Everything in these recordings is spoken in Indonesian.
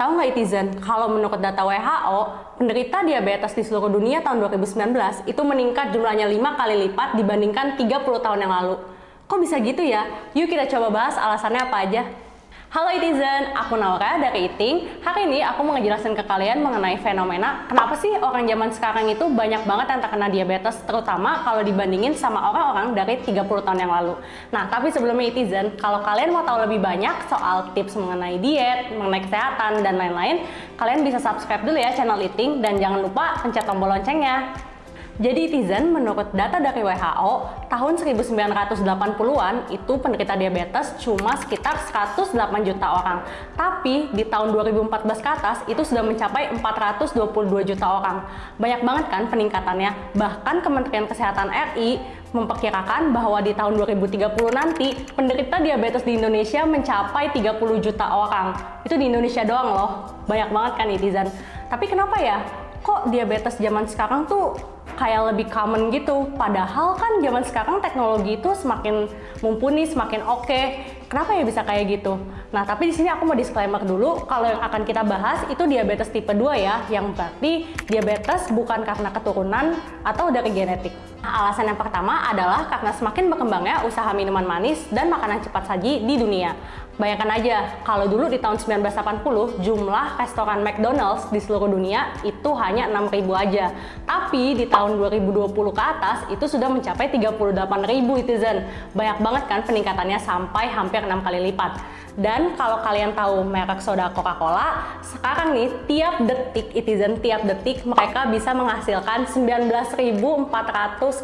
Tahu nggak netizen, kalau menurut data WHO, penderita diabetes di seluruh dunia tahun 2019 itu meningkat jumlahnya 5 kali lipat dibandingkan 30 tahun yang lalu. Kok bisa gitu ya? Yuk kita coba bahas alasannya apa aja. Halo netizen, aku Naura dari Eating. Hari ini aku mau ngejelasin ke kalian mengenai fenomena kenapa sih orang zaman sekarang itu banyak banget yang terkena diabetes, terutama kalau dibandingin sama orang-orang dari 30 tahun yang lalu. Nah, tapi sebelumnya netizen, kalau kalian mau tahu lebih banyak soal tips mengenai diet, mengenai kesehatan, dan lain-lain, kalian bisa subscribe dulu ya channel Eating, dan jangan lupa pencet tombol loncengnya. Jadi netizen, menurut data dari WHO, tahun 1980-an itu penderita diabetes cuma sekitar 108 juta orang. Tapi di tahun 2014 ke atas itu sudah mencapai 422 juta orang. Banyak banget kan peningkatannya. Bahkan Kementerian Kesehatan RI memperkirakan bahwa di tahun 2030 nanti penderita diabetes di Indonesia mencapai 30 juta orang. Itu di Indonesia doang loh. Banyak banget kan netizen. Tapi kenapa ya? Kok diabetes zaman sekarang tuh kayak lebih common gitu? Padahal kan zaman sekarang teknologi itu semakin mumpuni, semakin oke. Kenapa ya bisa kayak gitu? Nah, tapi di sini aku mau disclaimer dulu, kalau yang akan kita bahas itu diabetes tipe 2 ya, yang berarti diabetes bukan karena keturunan atau dari genetik. Nah, alasan yang pertama adalah karena semakin berkembangnya usaha minuman manis dan makanan cepat saji di dunia. Bayangkan aja, kalau dulu di tahun 1980, jumlah restoran McDonald's di seluruh dunia itu hanya 6.000 aja. Tapi di tahun 2020 ke atas, itu sudah mencapai 38.000 netizen. Banyak banget kan peningkatannya sampai hampir 6 kali lipat. Dan kalau kalian tahu merek soda Coca-Cola, sekarang nih tiap detik netizen, tiap detik mereka bisa menghasilkan 19.400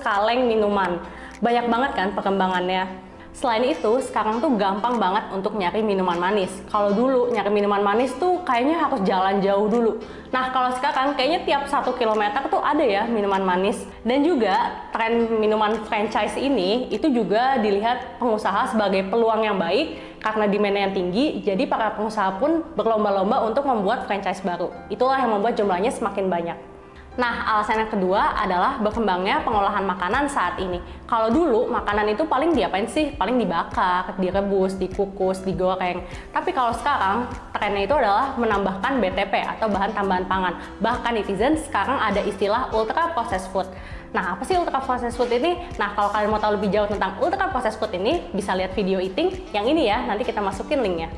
kaleng minuman. Banyak banget kan perkembangannya. Selain itu, sekarang tuh gampang banget untuk nyari minuman manis. Kalau dulu nyari minuman manis tuh kayaknya harus jalan jauh dulu. Nah, kalau sekarang kayaknya tiap 1 kilometer tuh ada ya minuman manis. Dan juga tren minuman franchise ini itu juga dilihat pengusaha sebagai peluang yang baik karena demand yang tinggi. Jadi para pengusaha pun berlomba-lomba untuk membuat franchise baru. Itulah yang membuat jumlahnya semakin banyak. Nah, alasan yang kedua adalah berkembangnya pengolahan makanan saat ini. Kalau dulu, makanan itu paling diapain sih? Paling dibakar, direbus, dikukus, digoreng. Tapi kalau sekarang, trennya itu adalah menambahkan BTP atau bahan tambahan pangan. Bahkan netizen, sekarang ada istilah ultra processed food. Nah, apa sih ultra processed food ini? Nah, kalau kalian mau tahu lebih jauh tentang ultra processed food ini, bisa lihat video Eating yang ini ya, nanti kita masukin linknya.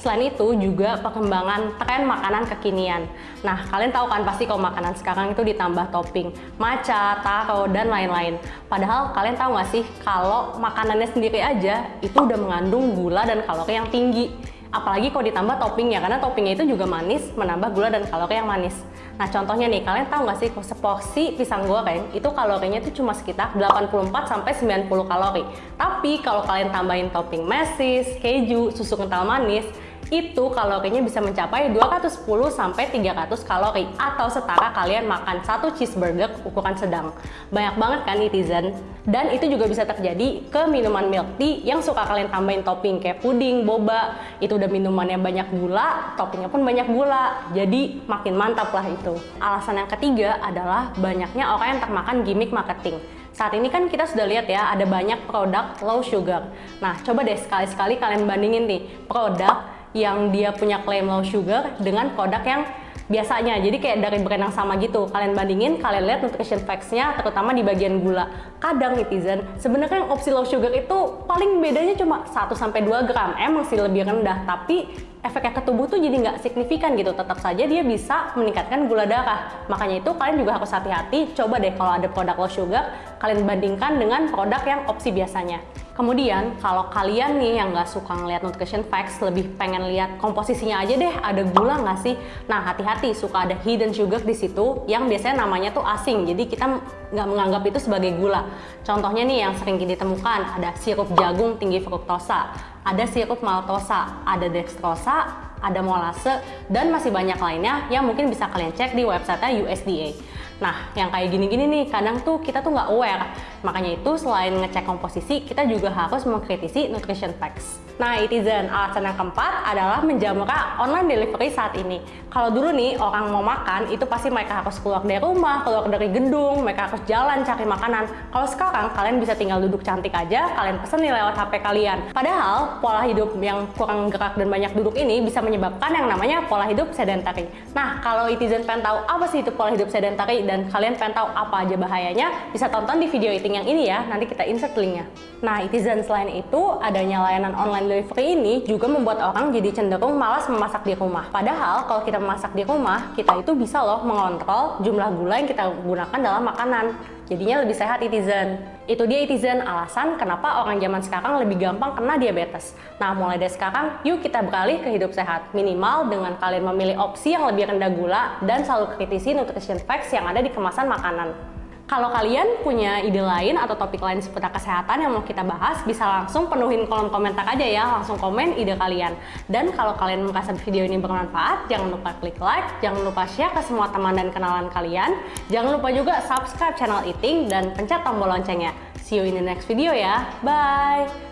Selain itu juga perkembangan tren makanan kekinian. Nah, kalian tahu kan pasti kalau makanan sekarang itu ditambah topping matcha, taro, dan lain-lain. Padahal kalian tahu nggak sih kalau makanannya sendiri aja itu udah mengandung gula dan kalori yang tinggi. Apalagi kalau ditambah toppingnya, karena toppingnya itu juga manis, menambah gula dan kalori yang manis. Nah, contohnya nih, kalian tahu nggak sih seporsi pisang goreng itu kalorinya itu cuma sekitar 84-90 kalori. Tapi kalau kalian tambahin topping mesis, keju, susu kental manis, itu kalorinya bisa mencapai 210-300 kalori atau setara kalian makan 1 cheeseburger ukuran sedang. Banyak banget kan netizen? Dan itu juga bisa terjadi ke minuman milk tea yang suka kalian tambahin topping kayak puding, boba. Itu udah minumannya banyak gula, toppingnya pun banyak gula. Jadi makin mantap lah itu. Alasan yang ketiga adalah banyaknya orang yang termakan gimmick marketing. Saat ini kan kita sudah lihat ya, ada banyak produk low sugar. Nah, coba deh sekali-sekali kalian bandingin nih produk yang dia punya klaim low sugar dengan produk yang biasanya. Jadi kayak dari brand yang sama gitu. Kalian bandingin, kalian lihat nutrition facts-nya terutama di bagian gula. Kadang netizen, sebenarnya yang opsi low sugar itu paling bedanya cuma 1-2 gram. Emang sih lebih rendah, tapi efeknya ke tubuh tuh jadi nggak signifikan gitu. Tetap saja dia bisa meningkatkan gula darah. Makanya itu kalian juga harus hati-hati. Coba deh kalau ada produk low sugar, kalian bandingkan dengan produk yang opsi biasanya. Kemudian kalau kalian nih yang nggak suka ngeliat nutrition facts, lebih pengen lihat komposisinya aja deh, ada gula nggak sih? Nah, hati-hati, suka ada hidden sugar di situ yang biasanya namanya tuh asing. Jadi kita nggak menganggap itu sebagai gula. Contohnya nih yang sering ditemukan, ada sirup jagung tinggi fruktosa, ada sirup maltosa, ada dextrosa, ada molase, dan masih banyak lainnya yang mungkin bisa kalian cek di website USDA. Nah, yang kayak gini-gini nih, kadang tuh kita tuh nggak aware. Makanya itu selain ngecek komposisi, kita juga harus mengkritisi nutrition facts. Nah, netizen, alasan yang keempat adalah menjamurkan online delivery saat ini. Kalau dulu nih, orang mau makan, itu pasti mereka harus keluar dari rumah, keluar dari gedung, mereka harus jalan cari makanan. Kalau sekarang, kalian bisa tinggal duduk cantik aja, kalian pesen nih lewat HP kalian. Padahal, pola hidup yang kurang gerak dan banyak duduk ini bisa menyebabkan yang namanya pola hidup sedentary. Nah, kalau netizen pengen tahu apa sih itu pola hidup sedentary dan kalian pengen tahu apa aja bahayanya, bisa tonton di video eating yang ini ya, nanti kita insert linknya. Nah, netizen, selain itu, adanya layanan online delivery ini juga membuat orang jadi cenderung malas memasak di rumah. Padahal, kalau kita memasak di rumah, kita itu bisa loh mengontrol jumlah gula yang kita gunakan dalam makanan. Jadinya lebih sehat, netizen. Itu dia, netizen, alasan kenapa orang zaman sekarang lebih gampang kena diabetes. Nah, mulai dari sekarang, yuk kita beralih ke hidup sehat. Minimal dengan kalian memilih opsi yang lebih rendah gula dan selalu kritisi nutrition facts yang ada di kemasan makanan. Kalau kalian punya ide lain atau topik lain seputar kesehatan yang mau kita bahas, bisa langsung penuhin kolom komentar aja ya, langsung komen ide kalian. Dan kalau kalian merasa video ini bermanfaat, jangan lupa klik like, jangan lupa share ke semua teman dan kenalan kalian, jangan lupa juga subscribe channel Eating dan pencet tombol loncengnya. See you in the next video ya, bye!